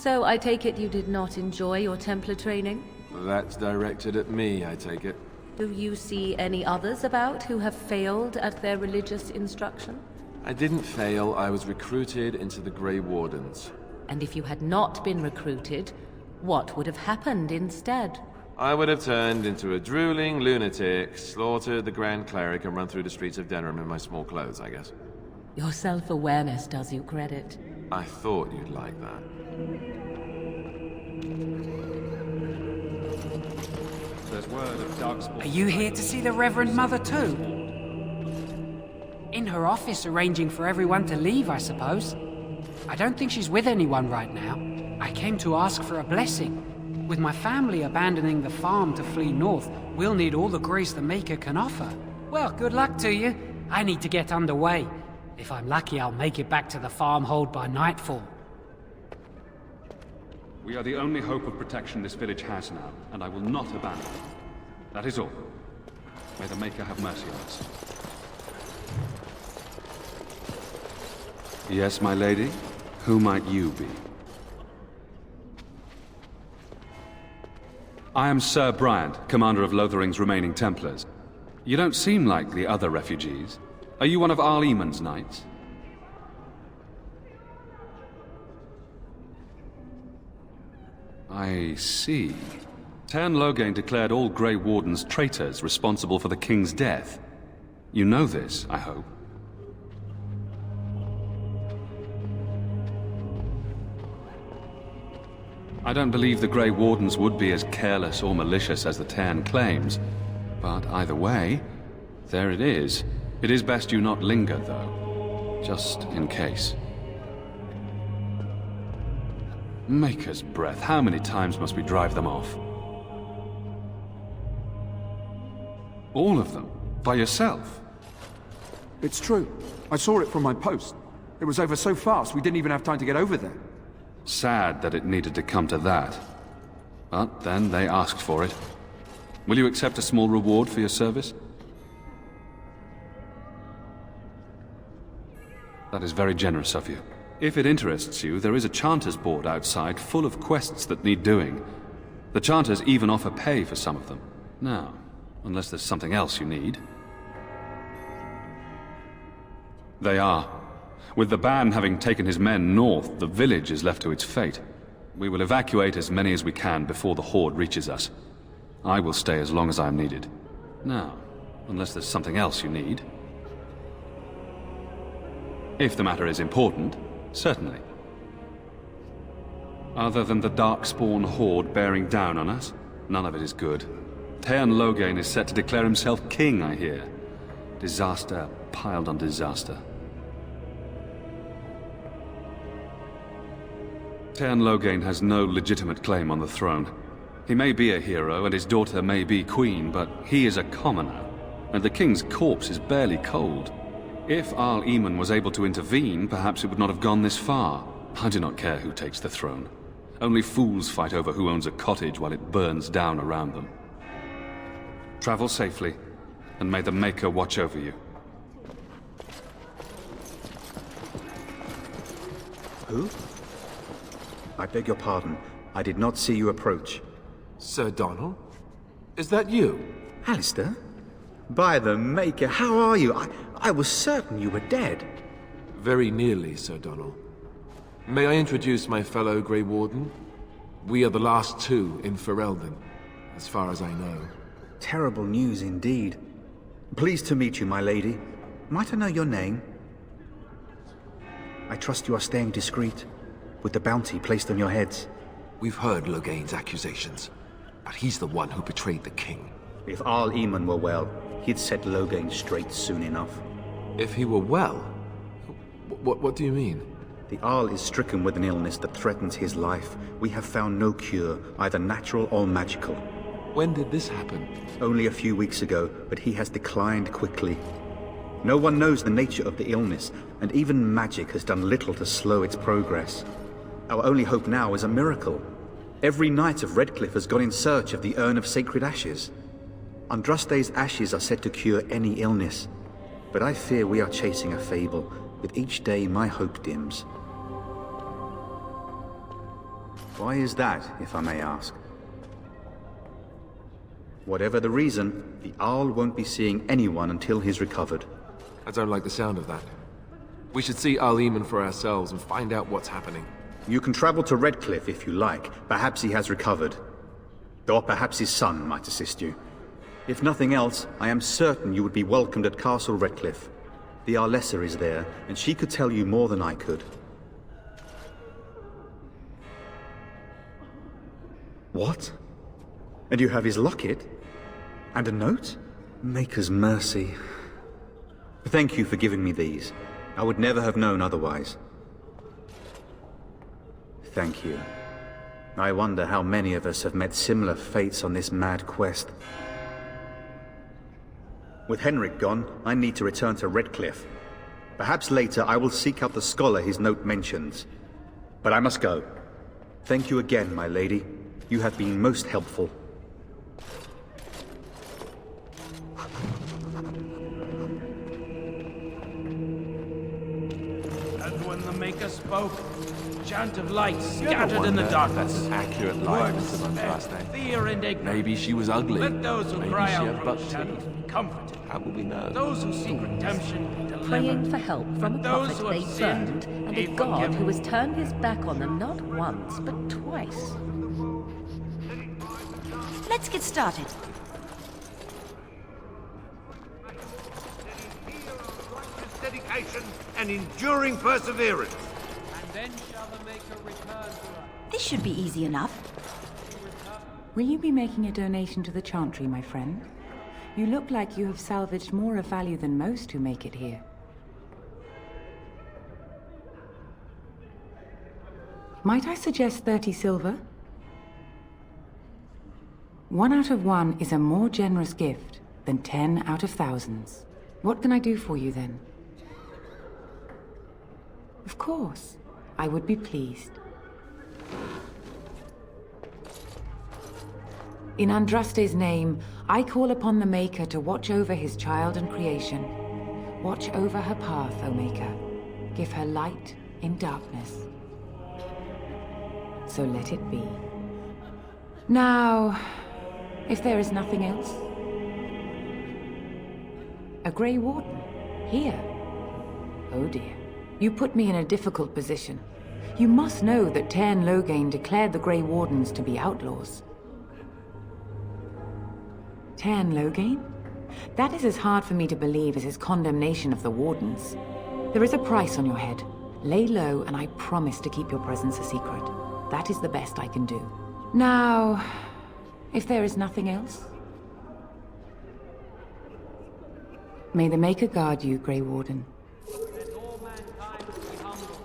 So I take it you did not enjoy your Templar training? That's directed at me, I take it. Do you see any others about who have failed at their religious instruction? I didn't fail, I was recruited into the Grey Wardens. And if you had not been recruited, what would have happened instead? I would have turned into a drooling lunatic, slaughtered the Grand Cleric, and run through the streets of Denerim in my small clothes, I guess. Your self-awareness does you credit. I thought you'd like that. There's word of Darkspawn. Are you here to see the Reverend Mother too? In her office arranging for everyone to leave, I suppose. I don't think she's with anyone right now. I came to ask for a blessing. With my family abandoning the farm to flee north, we'll need all the grace the Maker can offer. Well, good luck to you. I need to get underway. If I'm lucky, I'll make it back to the farmhold by nightfall. We are the only hope of protection this village has now, and I will not abandon it. That is all. May the Maker have mercy on us. Yes, my lady? Who might you be? I am Sir Bryant, commander of Lothering's remaining Templars. You don't seem like the other refugees. Are you one of Arl Eamon's knights? I see. Tern Loghain declared all Grey Wardens traitors responsible for the King's death. You know this, I hope. I don't believe the Grey Wardens would be as careless or malicious as the Tern claims. But either way, there it is. It is best you not linger, though. Just in case. Maker's breath, how many times must we drive them off? All of them? By yourself? It's true. I saw it from my post. It was over so fast, we didn't even have time to get over there. Sad that it needed to come to that. But then they asked for it. Will you accept a small reward for your service? That is very generous of you. If it interests you, there is a Chanter's board outside full of quests that need doing. The Chanters even offer pay for some of them. Now, unless there's something else you need. They are. With the ban having taken his men north, the village is left to its fate. We will evacuate as many as we can before the Horde reaches us. I will stay as long as I am needed. Now, unless there's something else you need. If the matter is important, certainly. Other than the Darkspawn Horde bearing down on us, none of it is good. Tern Loghain is set to declare himself king, I hear. Disaster piled on disaster. Tern Loghain has no legitimate claim on the throne. He may be a hero and his daughter may be queen, but he is a commoner, and the king's corpse is barely cold. If Arl Eamon was able to intervene, perhaps it would not have gone this far. I do not care who takes the throne. Only fools fight over who owns a cottage while it burns down around them. Travel safely, and may the Maker watch over you. Who? I beg your pardon. I did not see you approach. Sir Donald? Is that you? Alistair? By the Maker, how are you? I was certain you were dead. Very nearly, Sir Donald. May I introduce my fellow Grey Warden? We are the last two in Ferelden, as far as I know. Terrible news indeed. Pleased to meet you, my lady. Might I know your name? I trust you are staying discreet, with the bounty placed on your heads. We've heard Loghain's accusations, but he's the one who betrayed the king. If Arl Eamon were well, he'd set Loghain straight soon enough. If he were well? What do you mean? The Arl is stricken with an illness that threatens his life. We have found no cure, either natural or magical. When did this happen? Only a few weeks ago, but he has declined quickly. No one knows the nature of the illness, and even magic has done little to slow its progress. Our only hope now is a miracle. Every knight of Redcliffe has gone in search of the Urn of Sacred Ashes. Andraste's ashes are said to cure any illness, but I fear we are chasing a fable. With each day, my hope dims. Why is that, if I may ask? Whatever the reason, the Arl won't be seeing anyone until he's recovered. I don't like the sound of that. We should see Al-Eamon for ourselves and find out what's happening. You can travel to Redcliffe if you like. Perhaps he has recovered. Or perhaps his son might assist you. If nothing else, I am certain you would be welcomed at Castle Redcliffe. The Arlessa is there, and she could tell you more than I could. What? And you have his locket? And a note? Maker's mercy. Thank you for giving me these. I would never have known otherwise. Thank you. I wonder how many of us have met similar fates on this mad quest. With Henrik gone, I need to return to Redcliffe. Perhaps later I will seek out the scholar his note mentions. But I must go. Thank you again, my lady. You have been most helpful. And when the Maker spoke, a chant of light scattered in the darkness. That's an accurate likeness of Andraste. Fear and ignorance. Maybe she was ugly. Let those who Maybe cry she out had from buck the shadows teeth. be comforted. How will we know? Those who seek redemption be delivered. Praying for help from a Those prophet who they have sinned burned, and be a god forgiven. who has turned his back on them not once, but twice. Let's get started. Dedication and enduring perseverance. And then shall the Maker return to us. This should be easy enough. Will you be making a donation to the Chantry, my friend? You look like you have salvaged more of value than most who make it here. Might I suggest 30 silver? 1 out of 1 is a more generous gift than 10 out of thousands. What can I do for you then? Of course, I would be pleased. In Andraste's name, I call upon the Maker to watch over his child and creation. Watch over her path, O Maker. Give her light in darkness. So let it be. Now, if there is nothing else... A Grey Warden? Here? Oh dear. You put me in a difficult position. You must know that Tairn Loghain declared the Grey Wardens to be outlaws. Tairn Loghain? That is as hard for me to believe as his condemnation of the Wardens. There is a price on your head. Lay low, and I promise to keep your presence a secret. That is the best I can do. Now, if there is nothing else... May the Maker guard you, Grey Warden. Let all mankind be humble.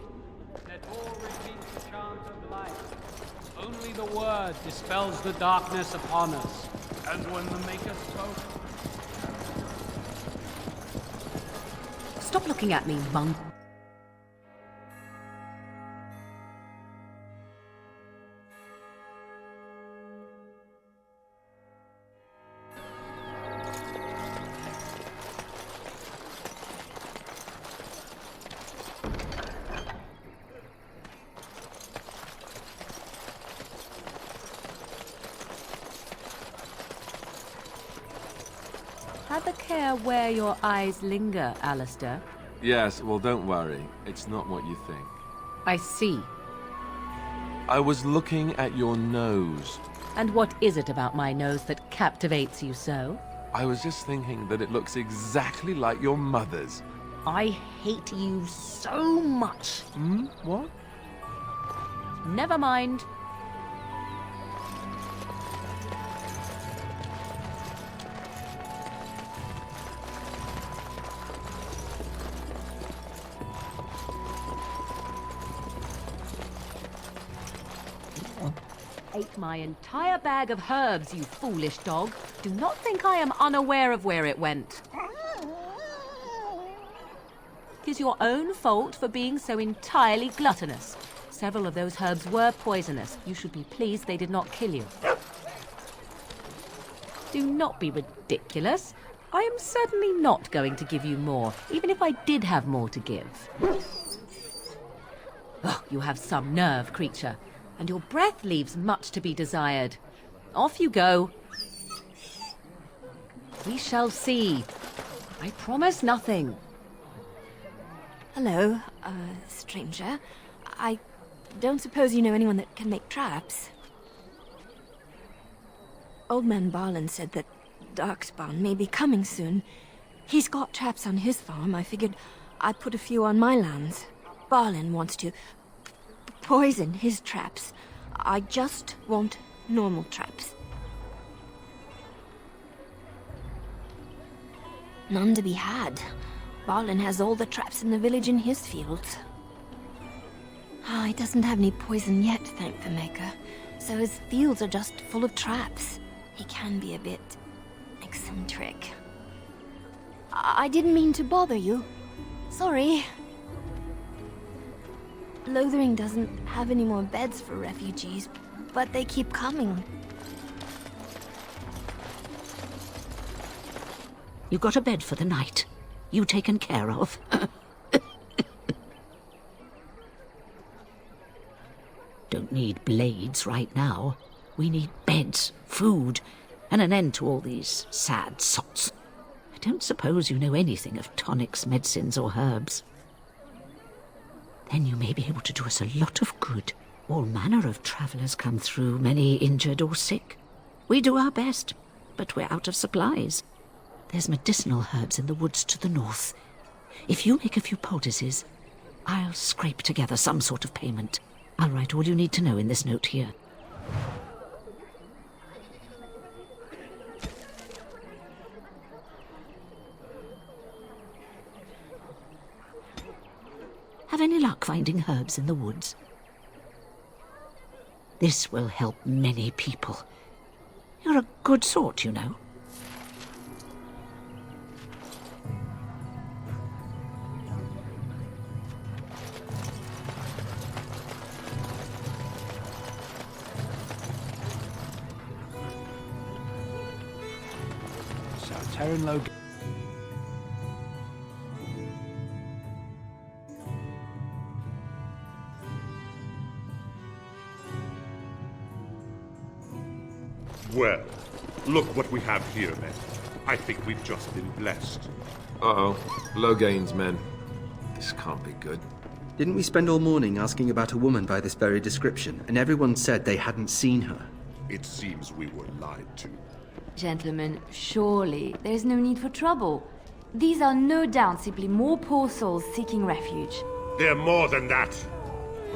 Let all repeat the chant of life. Only the word dispels the darkness upon us. And when the Maker spoke, Stop looking at me, monk. Have a care where your eyes linger, Alistair. Yes, well, don't worry. It's not what you think. I see. I was looking at your nose. And what is it about my nose that captivates you so? I was just thinking that it looks exactly like your mother's. I hate you so much. Hmm? What? Never mind. Ate my entire bag of herbs, you foolish dog. Do not think I am unaware of where it went. It is your own fault for being so entirely gluttonous. Several of those herbs were poisonous. You should be pleased they did not kill you. Do not be ridiculous. I am certainly not going to give you more, even if I did have more to give. Oh, you have some nerve, creature. and your breath leaves much to be desired. Off you go. We shall see. I promise nothing. Hello, stranger. I don't suppose you know anyone that can make traps? Old man Barlin said that Darkspawn may be coming soon. He's got traps on his farm. I figured I'd put a few on my lands. Barlin wants to poison his traps. I just want normal traps. None to be had. Barlin has all the traps in the village in his fields. He doesn't have any poison yet, thank the Maker. So his fields are just full of traps. He can be a bit eccentric. I didn't mean to bother you. Sorry. Lothering doesn't have any more beds for refugees, but they keep coming. You got a bed for the night. You taken care of. Don't need blades right now. We need beds, food, and an end to all these sad sots. I don't suppose you know anything of tonics, medicines, or herbs. Then you may be able to do us a lot of good. All manner of travellers come through, many injured or sick. We do our best, but we're out of supplies. There's medicinal herbs in the woods to the north. If you make a few poultices, I'll scrape together some sort of payment. I'll write all you need to know in this note here. Have any luck finding herbs in the woods? This will help many people. You're a good sort, you know. Well, look what we have here, men. I think we've just been blessed. Uh-oh. Logain's men. This can't be good. Didn't we spend all morning asking about a woman by this very description, and everyone said they hadn't seen her? It seems we were lied to. Gentlemen, surely there's no need for trouble. These are no doubt simply more poor souls seeking refuge. They're more than that.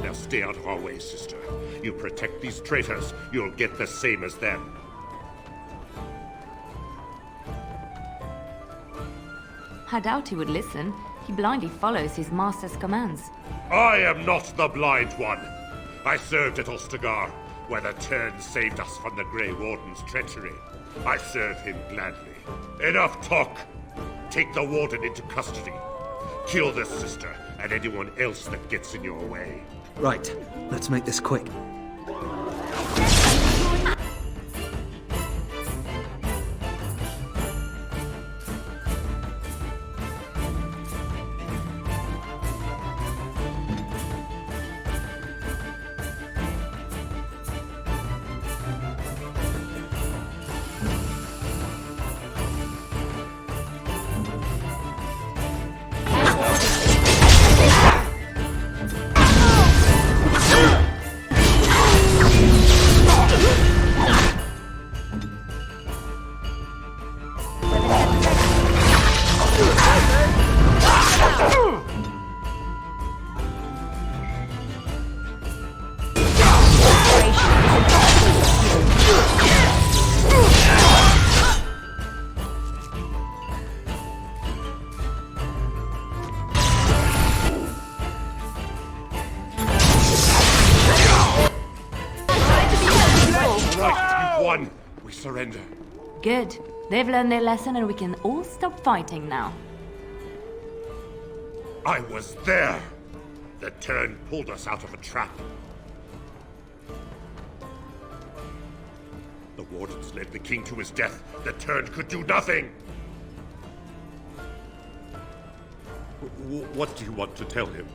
Now stay out of our way, sister. You protect these traitors, you'll get the same as them. I doubt he would listen. He blindly follows his master's commands. I am not the blind one. I served at Ostagar, where the Turn saved us from the Grey Warden's treachery. I serve him gladly. Enough talk! Take the Warden into custody. Kill this sister and anyone else that gets in your way. Right, let's make this quick. Surrender. Good. They've learned their lesson and we can all stop fighting now. I was there! The Turn pulled us out of a trap. The Wardens led the King to his death. The Turn could do nothing! What do you want to tell him?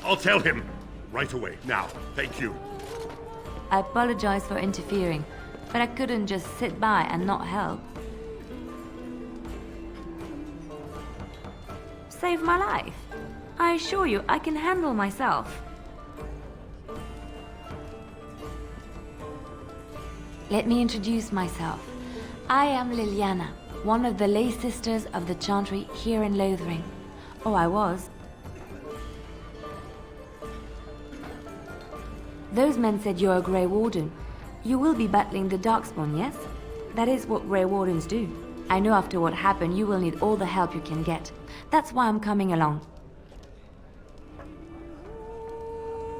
I'll tell him. Right away, now. Thank you. I apologize for interfering, but I couldn't just sit by and not help. Save my life. I assure you, I can handle myself. Let me introduce myself. I am Liliana, one of the lay sisters of the Chantry here in Lothering. Oh, I was. Those men said you're a Grey Warden. You will be battling the Darkspawn, yes? That is what Grey Wardens do. I know after what happened, you will need all the help you can get. That's why I'm coming along.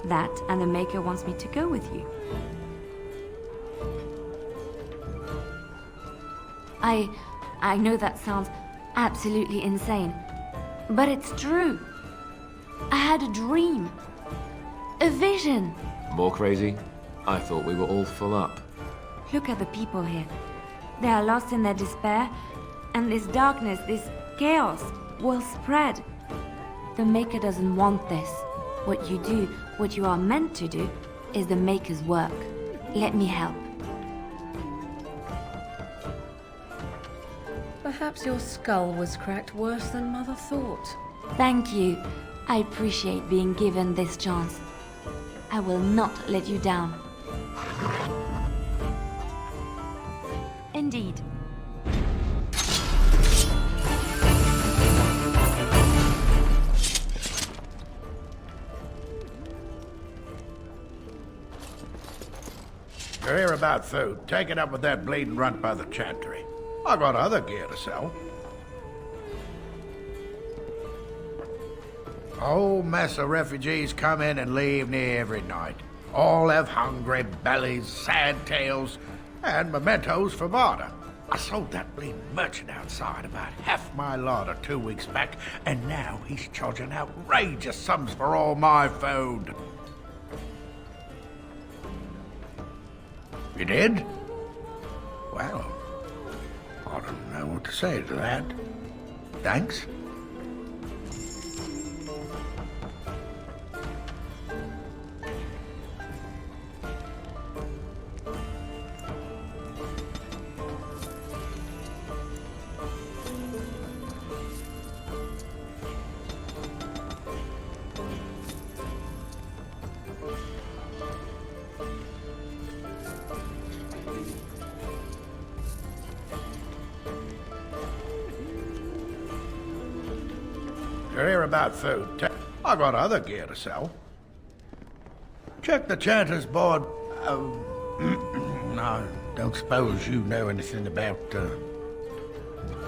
That, and the Maker wants me to go with you. I know that sounds absolutely insane, but it's true. I had a dream. A vision. More crazy? I thought we were all full up. Look at the people here. They are lost in their despair, and this darkness, this chaos, will spread. The Maker doesn't want this. What you do, what you are meant to do, is the Maker's work. Let me help. Perhaps your skull was cracked worse than Mother thought. Thank you. I appreciate being given this chance. I will not let you down. Indeed. You're here about food. Take it up with that bleeding runt by the chantry. I got other gear to sell. A whole mess of refugees come in and leave near every night. All have hungry bellies, sad tales, and mementos for barter. I sold that bleeding merchant outside about half my larder 2 weeks back, and now he's charging outrageous sums for all my food. You did? Well, I don't know what to say to that. Thanks. You're here about food. I got other gear to sell. Check the chanter's board. I don't suppose you know anything about,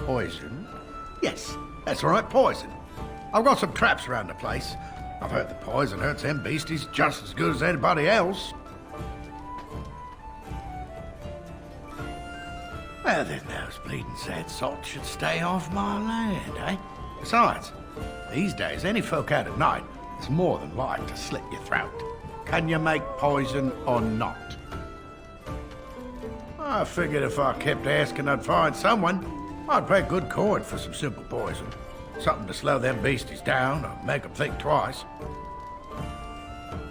poison? Yes, that's right, poison. I've got some traps around the place. I've heard the poison hurts them beasties just as good as anybody else. Well, then those bleeding sad salts should stay off my land, eh? Besides, these days, any folk out at night is more than like to slit your throat. Can you make poison or not? I figured if I kept asking, I'd find someone. I'd pay good coin for some simple poison. Something to slow them beasties down or make them think twice.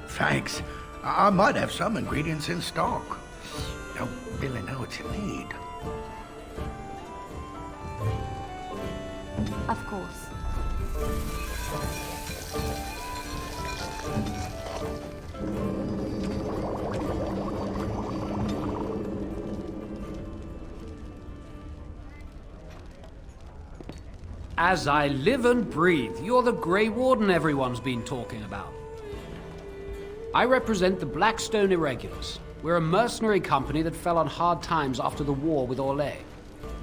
Thanks. I might have some ingredients in stock. Don't really know what you need. Of course. As I live and breathe, you're the Grey Warden everyone's been talking about. I represent the Blackstone Irregulars. We're a mercenary company that fell on hard times after the war with Orlais.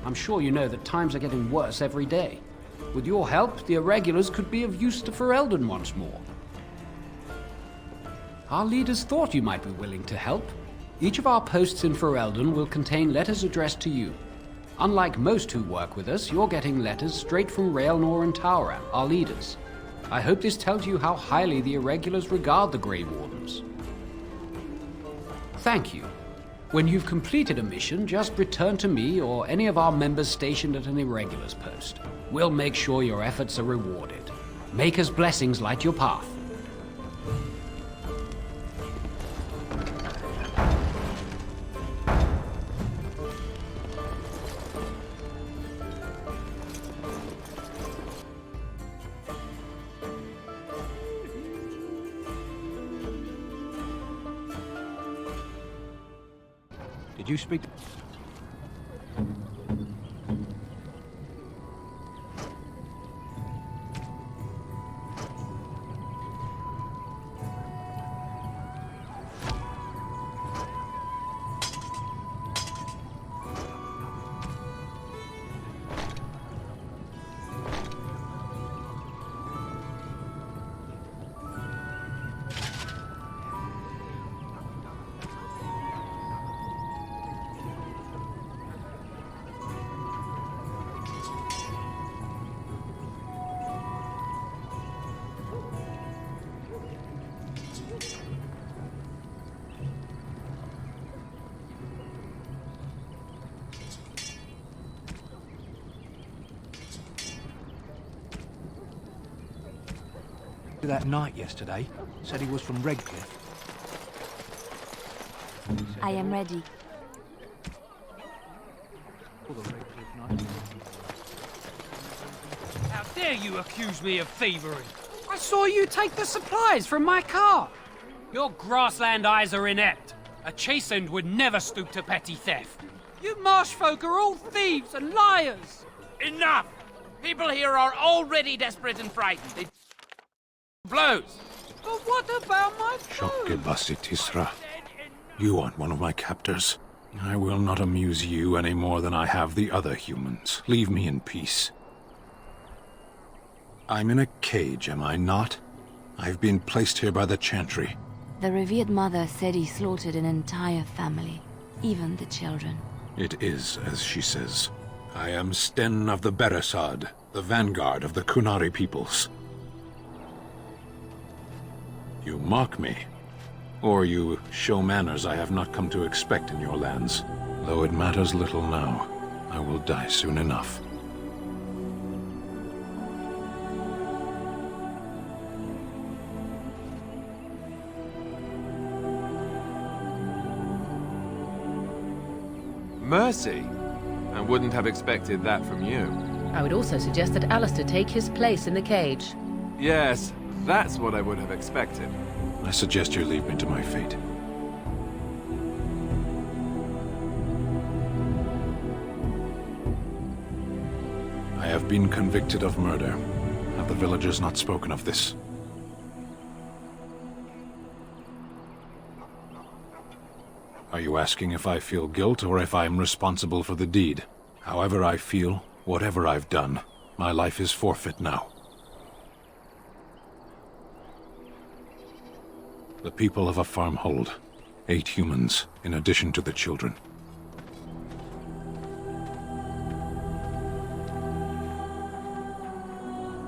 I'm sure you know that times are getting worse every day. With your help, the Irregulars could be of use to Ferelden once more. Our leaders thought you might be willing to help. Each of our posts in Ferelden will contain letters addressed to you. Unlike most who work with us, you're getting letters straight from Raelnor and Tauran, our leaders. I hope this tells you how highly the Irregulars regard the Grey Wardens. Thank you. When you've completed a mission, just return to me or any of our members stationed at an Irregulars post. We'll make sure your efforts are rewarded. Maker's blessings light your path. Did you speak? That knight yesterday said he was from Redcliffe. I am ready. How dare you accuse me of thievery? I saw you take the supplies from my car. Your grassland eyes are inept. A chastened would never stoop to petty theft. You marsh folk are all thieves and liars. Enough! People here are already desperate and frightened. They blows. But what about my Tisra. You aren't one of my captors. I will not amuse you any more than I have the other humans. Leave me in peace. I'm in a cage, am I not? I've been placed here by the Chantry. The revered mother said he slaughtered an entire family, even the children. It is as she says. I am Sten of the Beresad, the vanguard of the Kunari peoples. You mock me, or you show manners I have not come to expect in your lands. Though it matters little now, I will die soon enough. Mercy? I wouldn't have expected that from you. I would also suggest that Alistair take his place in the cage. Yes, that's what I would have expected. I suggest you leave me to my fate. I have been convicted of murder. Have the villagers not spoken of this? Are you asking if I feel guilt or if I am responsible for the deed? However I feel, whatever I've done, my life is forfeit now. The people of a farmhold. 8 humans, in addition to the children.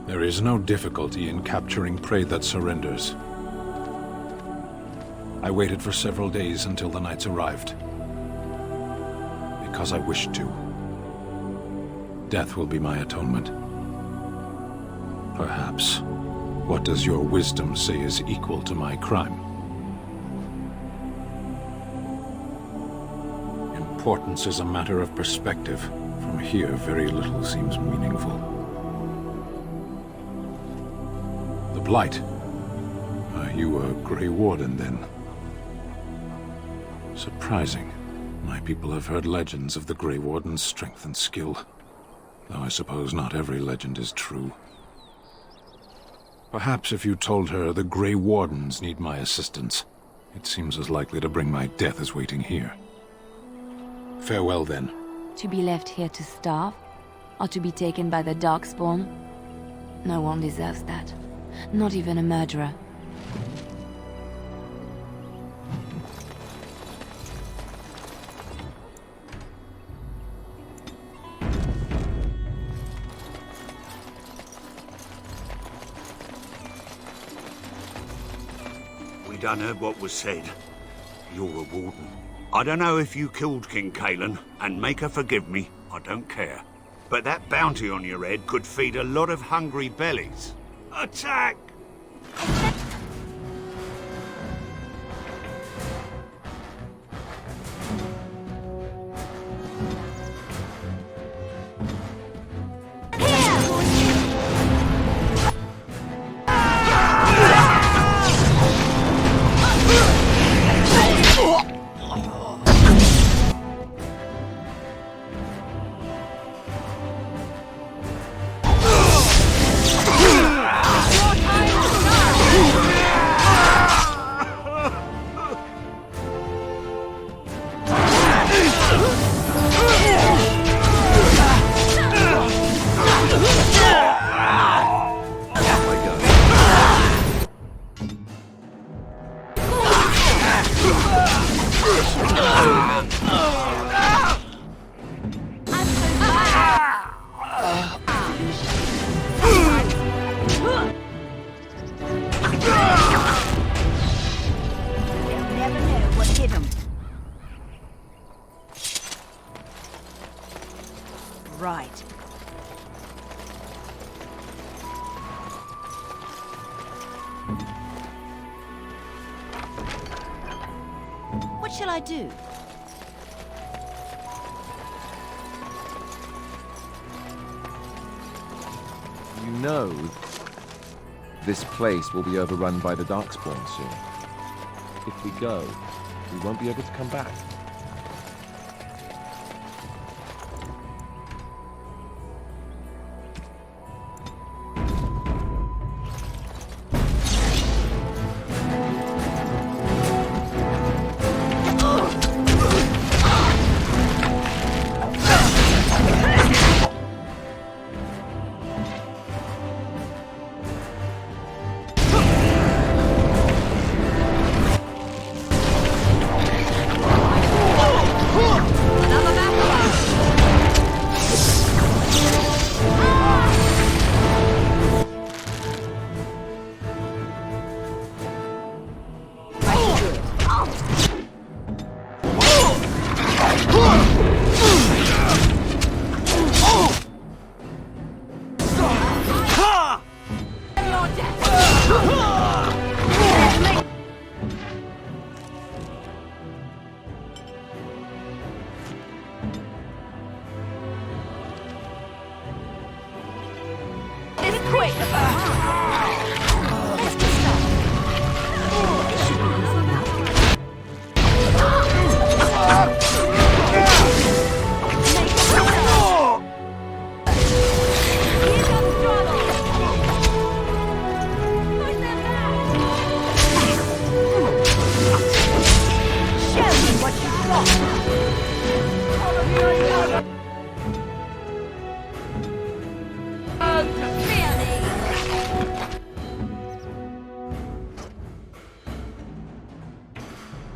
There is no difficulty in capturing prey that surrenders. I waited for several days until the knights arrived. Because I wished to. Death will be my atonement. Perhaps. What does your wisdom say is equal to my crime? Importance is a matter of perspective. From here, very little seems meaningful. The Blight. Are you a Grey Warden, then? Surprising. My people have heard legends of the Grey Warden's strength and skill. Though I suppose not every legend is true. Perhaps if you told her the Grey Wardens need my assistance, it seems as likely to bring my death as waiting here. Farewell, then. To be left here to starve? Or to be taken by the Darkspawn? No one deserves that. Not even a murderer. We done heard what was said. You're a warden. I don't know if you killed King Kalen, and make her forgive me, I don't care. But that bounty on your head could feed a lot of hungry bellies. Attack! Right. What shall I do? You know, this place will be overrun by the Darkspawn soon. If we go, we won't be able to come back.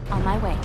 On my way.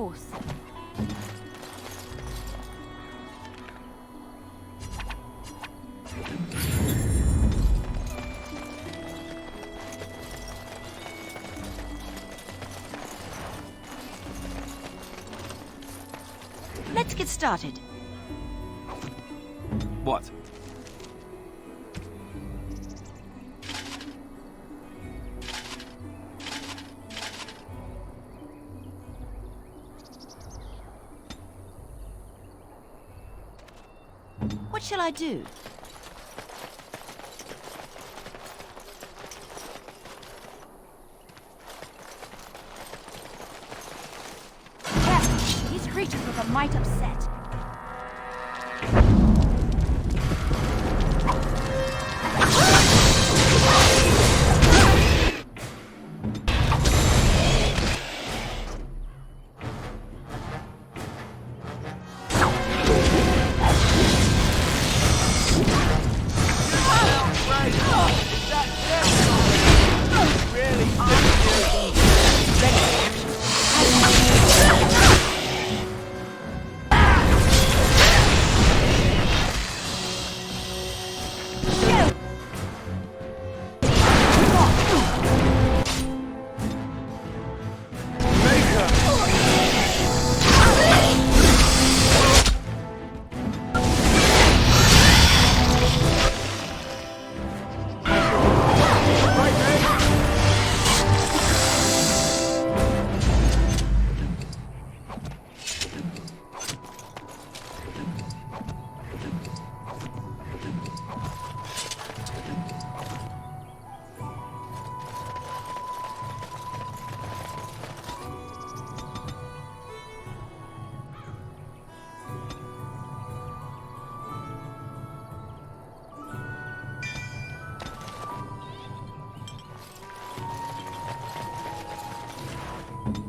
course. Let's get started. What? What shall I do? Careful! These creatures look a mite upset.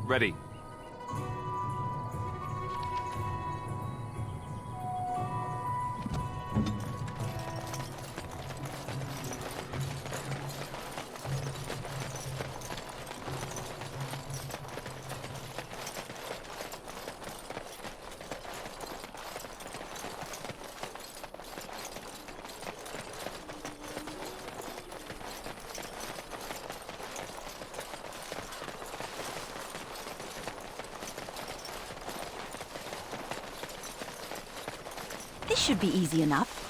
Ready. This should be easy enough.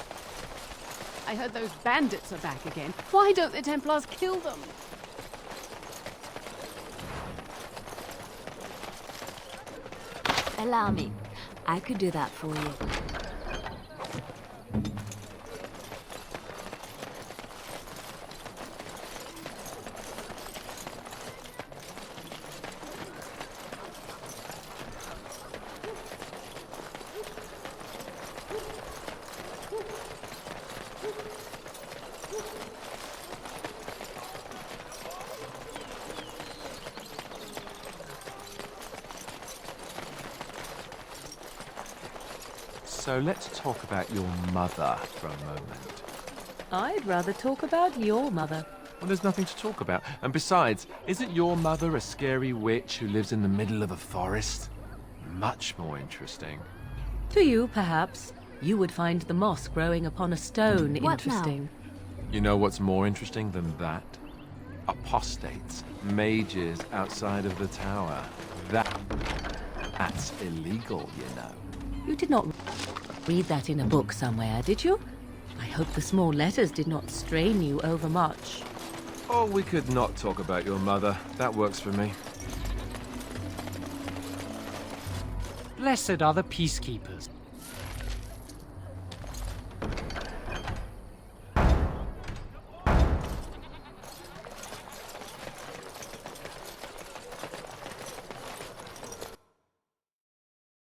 I heard those bandits are back again. Why don't the Templars kill them? Allow me. I could do that for you. So let's talk about your mother for a moment. I'd rather talk about your mother. Well, there's nothing to talk about. And besides, isn't your mother a scary witch who lives in the middle of a forest? Much more interesting. To you, perhaps. You would find the moss growing upon a stone What interesting. You know what's more interesting than that? Apostates, mages outside of the tower. That's illegal, you know. You did not read that in a book somewhere, did you? I hope the small letters did not strain you overmuch. Oh, we could not talk about your mother. That works for me. Blessed are the peacekeepers.